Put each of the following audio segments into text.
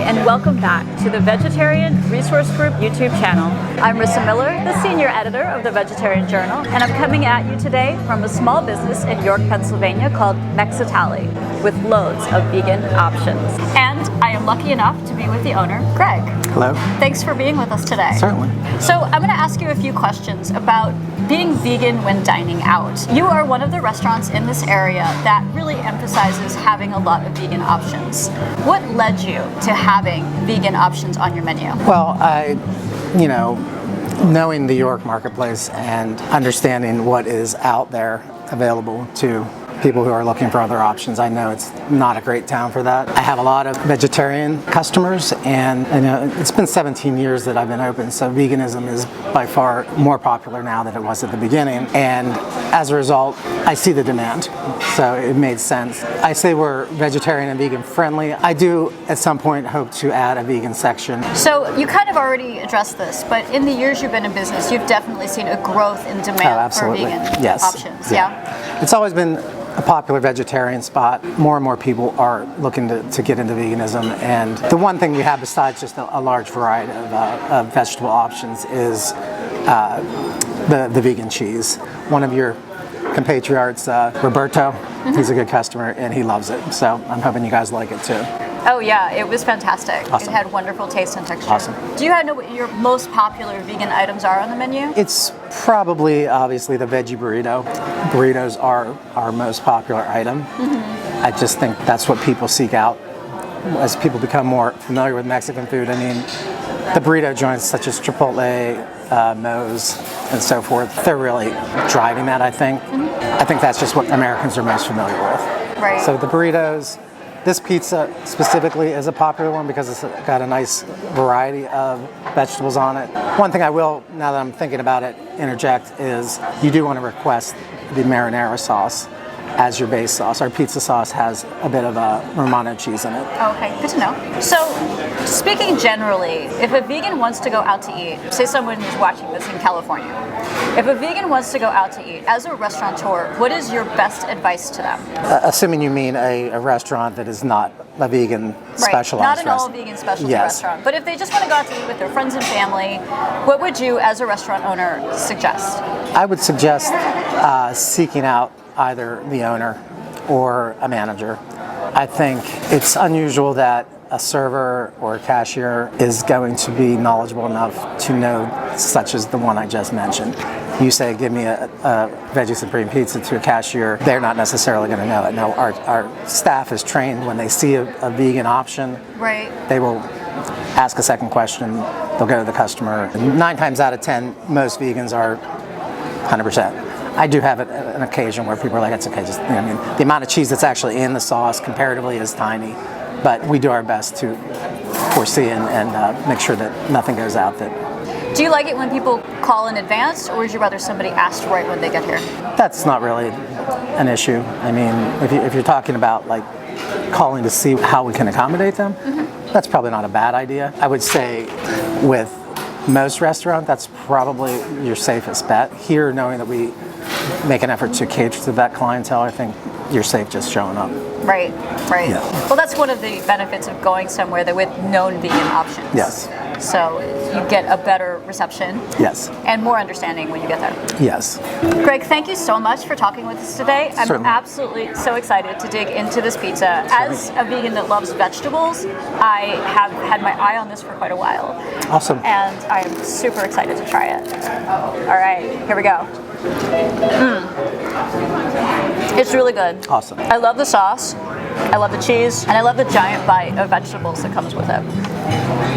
and welcome back to the Vegetarian Resource Group YouTube channel. I'm Rissa Miller, the senior editor of the Vegetarian Journal, and I'm coming at you today from a small business in York, Pennsylvania called Mexitaly, with loads of vegan options. And I am lucky enough to be with the owner, Greg. Hello. Thanks for being with us today. Certainly. So I'm going to ask you a few questions about being vegan when dining out. You are one of the restaurants in this area that really emphasizes having a lot of vegan options. What led you to having vegan options on your menu? Well, knowing the York marketplace and understanding what is out there available to people who are looking for other options, I know it's not a great town for that. I have a lot of vegetarian customers, and it's been 17 years that I've been open, so veganism is by far more popular now than it was at the beginning, and as a result, I see the demand, so it made sense. I say we're vegetarian and vegan friendly. I do at some point hope to add a vegan section. So you kind of already addressed this, but in the years you've been in business, you've definitely seen a growth in demand for vegan options. Yeah. It's always been a popular vegetarian spot. More and more people are looking to get into veganism, and the one thing you have besides just a large variety of vegetable options is the vegan cheese. One of your compatriots, Roberto, he's a good customer and he loves it, so I'm hoping you guys like it too. Oh yeah, it was fantastic. Awesome. It had wonderful taste and texture. Awesome. Do you know what your most popular vegan items are on the menu? It's probably, obviously, the veggie burrito. Burritos are our most popular item. Mm-hmm. I just think that's what people seek out as people become more familiar with Mexican food. I mean, the burrito joints such as Chipotle, Moe's, and so forth, they're really driving that, I think. Mm-hmm. I think that's just what Americans are most familiar with. Right. So the burritos. This pizza specifically is a popular one because it's got a nice variety of vegetables on it. One thing I will, now that I'm thinking about it, interject is you do want to request the marinara sauce as your base sauce. Our pizza sauce has a bit of Romano cheese in it. Okay, good to know. So, speaking generally, if a vegan wants to go out to eat, say someone who's watching this in California, if a vegan wants to go out to eat, as a restaurateur, what is your best advice to them? Assuming you mean a restaurant that is not a vegan specialized not an all-vegan specialty restaurant. But if they just want to go out to eat with their friends and family, what would you, as a restaurant owner, suggest? I would suggest seeking out either the owner or a manager. I think it's unusual that a server or a cashier is going to be knowledgeable enough to know, such as the one I just mentioned. You say, give me a Veggie Supreme Pizza to a cashier, they're not necessarily going to know it. No, our staff is trained when they see a vegan option, they will ask a second question, they'll go to the customer. 9 times out of 10, most vegans are 100%. I do have an occasion where people are like, it's okay, just, the amount of cheese that's actually in the sauce comparatively is tiny, but we do our best to foresee and make sure that nothing goes out that. Do you like it when people call in advance, or would you rather somebody ask right when they get here? That's not really an issue. I mean, if you're talking about like calling to see how we can accommodate them, that's probably not a bad idea. I would say with most restaurants, that's probably your safest bet. Here, knowing that we make an effort to cater to that clientele, I think you're safe just showing up. Right. Yeah. Well, that's one of the benefits of going somewhere that with known vegan options. Yes. So you get a better reception. Yes. And more understanding when you get there. Yes. Greg, thank you so much for talking with us today. I'm Certainly. Absolutely so excited to dig into this pizza. As a vegan that loves vegetables, I have had my eye on this for quite a while. Awesome. And I am super excited to try it. All right, here we go. It's really good. Awesome. I love the sauce, I love the cheese, and I love the giant bite of vegetables that comes with it.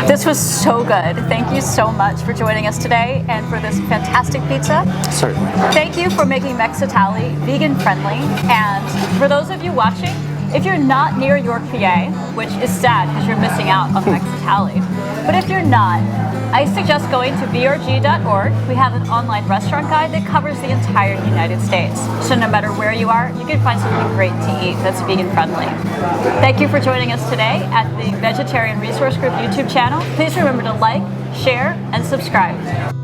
This was so good. Thank you so much for joining us today and for this fantastic pizza. Certainly. Thank you for making Mexitaly vegan friendly. And for those of you watching, if you're not near York, PA, which is sad because you're missing out on Mexitaly, but if you're not, I suggest going to vrg.org. We have an online restaurant guide that covers the entire United States. So no matter where you are, you can find something great to eat that's vegan friendly. Thank you for joining us today at the Vegetarian Resource Group YouTube channel. Please remember to like, share, and subscribe.